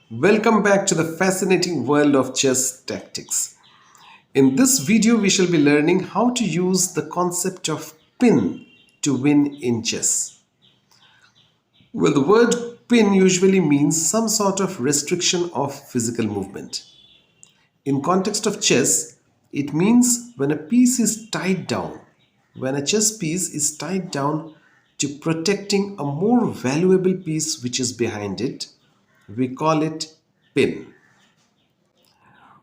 Welcome back to the fascinating world of chess tactics. In this video, we shall be learning how to use the concept of pin to win in chess. Well, the word pin usually means some sort of restriction of physical movement. In context of chess, it means when a piece is tied down, when a chess piece is tied down to protecting a more valuable piece which is behind it, we call it pin.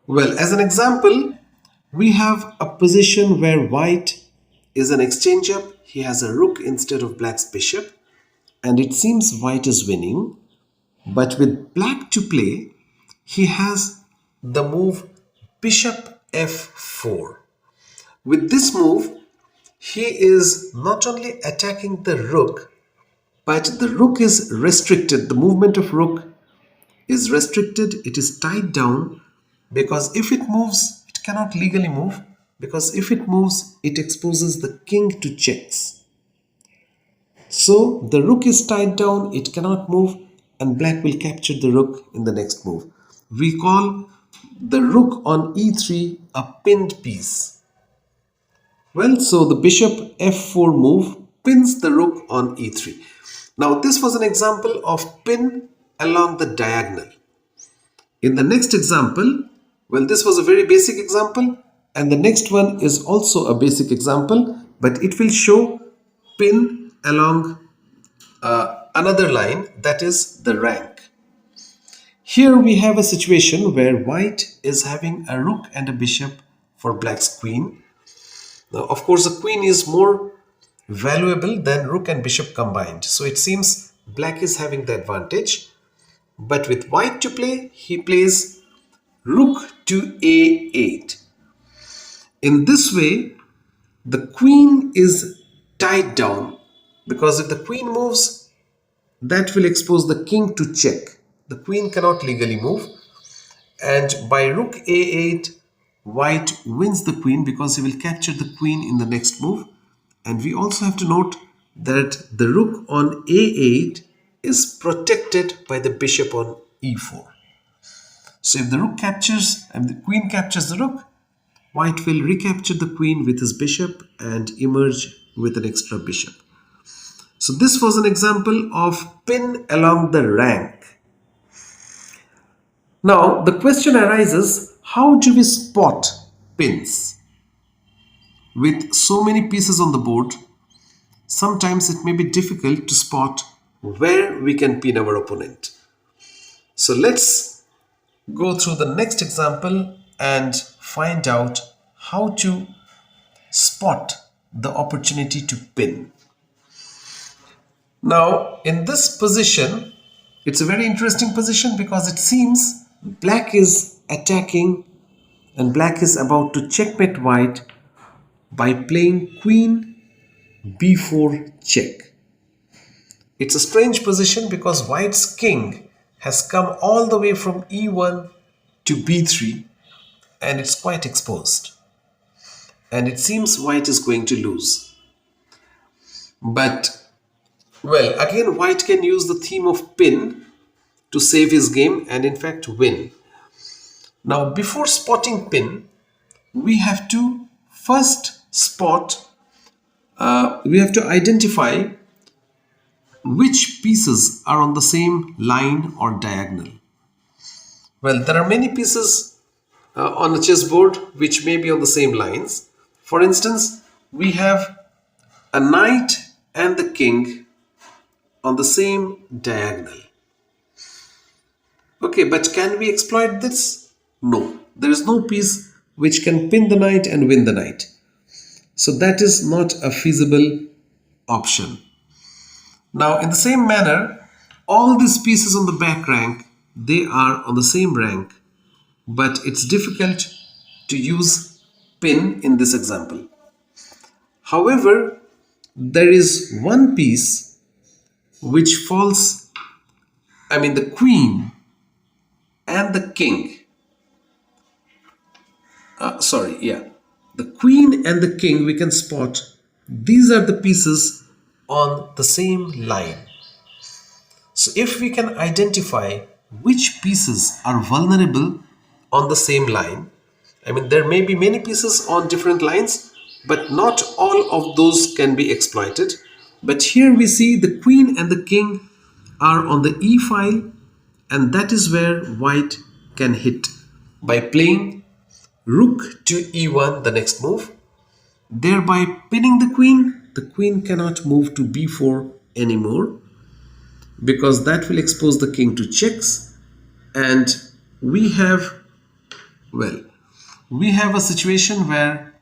Well, as an example, we have a position where white is an exchange up. He has a rook instead of black's bishop, and it seems white is winning. But with black to play, he has the move bishop f4. With this move, he is not only attacking the rook, but the rook is restricted. The movement of rook is restricted. It is tied down because if it moves, it cannot legally move, because if it moves, it exposes the king to checks. So the rook is tied down, it cannot move, and black will capture the rook in the next move. We call the rook on e3 a pinned piece. Well, so the bishop f4 move pins the rook on e3. Now this was an example of pin along the diagonal. In the next example, well, this was a very basic example, and the next one is also a basic example, but it will show pin along another line, that is the rank. Here we have a situation where white is having a rook and a bishop for black's queen. Now, of course, the queen is more valuable than rook and bishop combined, so it seems black is having the advantage. But with white to play, he plays rook to a8. In this way, the queen is tied down, because if the queen moves, that will expose the king to check. The queen cannot legally move, and by rook a8, white wins the queen because he will capture the queen in the next move. And we also have to note that the rook on a8 is protected by the bishop on e4. So if the rook captures and the queen captures the rook, white will recapture the queen with his bishop and emerge with an extra bishop. So this was an example of pin along the rank. Now the question arises, how do we spot pins? With so many pieces on the board, sometimes it may be difficult to spot where we can pin our opponent. So let's go through the next example and find out how to spot the opportunity to pin. Now in this position, it's a very interesting position because it seems black is attacking and black is about to checkmate white by playing queen b4 check. It's a strange position because white's king has come all the way from e1 to b3 and it's quite exposed. And it seems white is going to lose. But, well, again, white can use the theme of pin to save his game and in fact win. Now, before spotting pin, we have to first we have to identify which pieces are on the same line or diagonal. Well, there are many pieces on a chessboard which may be on the same lines. For instance, we have a knight and the king on the same diagonal. Okay, but can we exploit this? No, there is no piece which can pin the knight and win the knight. So that is not a feasible option. Now, in the same manner, all these pieces on the back rank, they are on the same rank, but it's difficult to use pin in this example. However, there is one piece which falls, the queen and the king. The queen and the king we can spot. These are the pieces on the same line. So if we can identify which pieces are vulnerable on the same line. I mean, there may be many pieces on different lines, but not all of those can be exploited. But here we see the queen and the king are on the e file, and that is where white can hit by playing rook to e1, the next move, thereby pinning the queen. The queen cannot move to b4 anymore because that will expose the king to checks, and we have, well, we have a situation where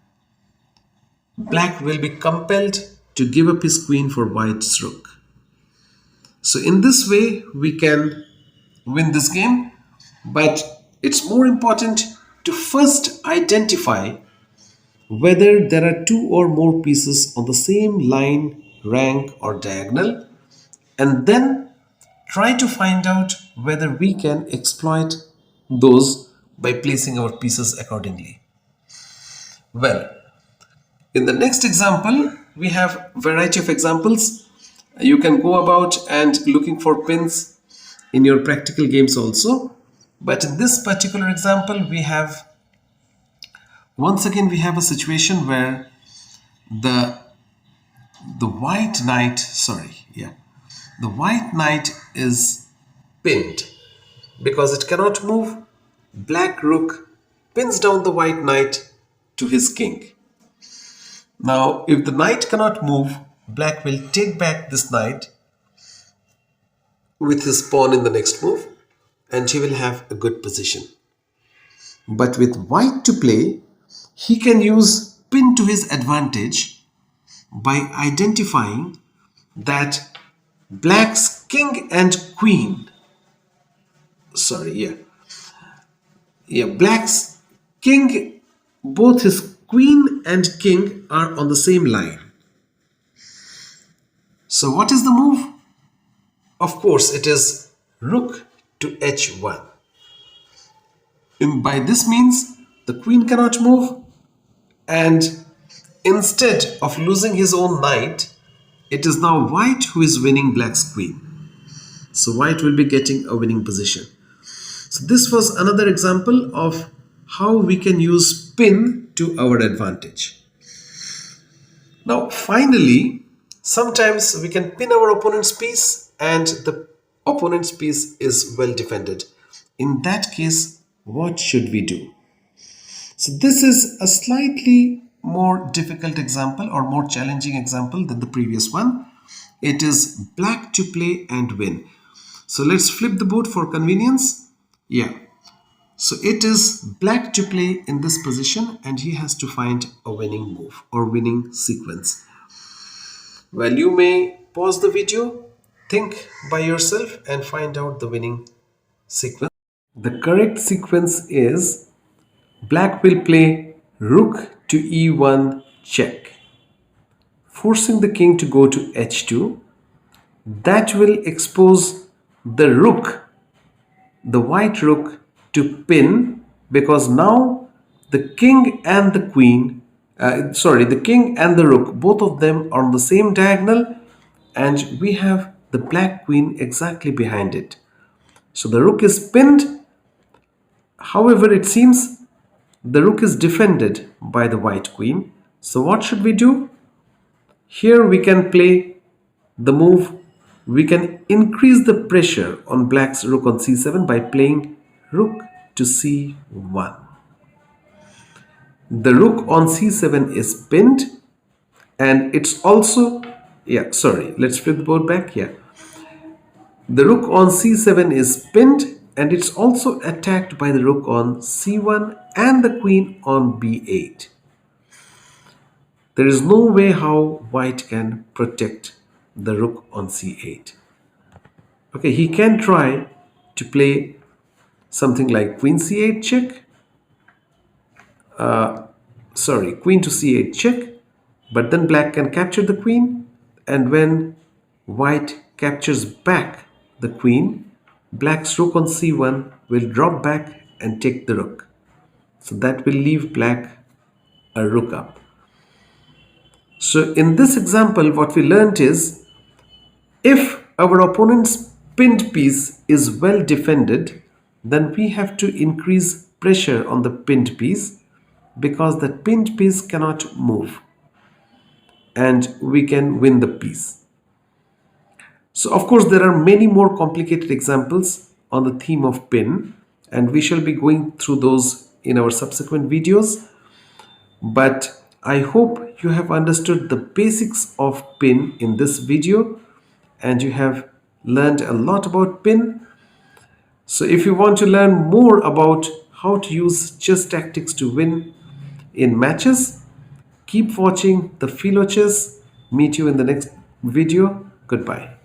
black will be compelled to give up his queen for white's rook. So in this way we can win this game, but it's more important to first identify whether there are two or more pieces on the same line, rank or diagonal, and then try to find out whether we can exploit those by placing our pieces accordingly. Well, in the next example, we have a variety of examples. You can go about and looking for pins in your practical games also. But in this particular example, we have, once again, we have a situation where the white knight, the white knight is pinned because it cannot move. Black rook pins down the white knight to his king. Now, if the knight cannot move, black will take back this knight with his pawn in the next move, and he will have a good position. But with white to play, he can use pin to his advantage by identifying that black's king and queen, black's king, both his queen and king are on the same line. So what is the move? Of course, it is rook to h1. And by this means, the queen cannot move, and instead of losing his own knight, it is now white who is winning black's queen. So white will be getting a winning position. So this was another example of how we can use pin to our advantage. Now finally, sometimes we can pin our opponent's piece and the opponent's piece is well defended. In that case, what should we do? So this is a slightly more difficult example or more challenging example than the previous one. It is black to play and win. So let's flip the board for convenience. So it is black to play in this position and he has to find a winning move or winning sequence. Well, you may pause the video, think by yourself and find out the winning sequence. The correct sequence is black will play rook to e1 check, forcing the king to go to h2. That will expose the rook, the white rook, to pin, because now the king and the queen, the king and the rook, both of them are on the same diagonal, and we have the black queen exactly behind it. So the rook is pinned. However, it seems the rook is defended by the white queen. So what should we do? Here we can play the move. We can increase the pressure on black's rook on c7 by playing rook to c1. The rook on c7 is pinned, and it's also, let's flip the board back. The rook on c7 is pinned, and it's also attacked by the rook on c1 and the queen on b8. There is no way how white can protect the rook on c8. Okay, he can try to play something like queen c8 check, queen to c8 check, but then black can capture the queen, and when white captures back the queen, black's rook on c1 will drop back and take the rook. So that will leave black a rook up. So in this example, what we learned is, if our opponent's pinned piece is well defended, then we have to increase pressure on the pinned piece because that pinned piece cannot move and we can win the piece. So, of course, there are many more complicated examples on the theme of pin, and we shall be going through those in our subsequent videos. But I hope you have understood the basics of pin in this video and you have learned a lot about pin. So if you want to learn more about how to use chess tactics to win in matches, keep watching the Philo Chess. Meet you in the next video. Goodbye.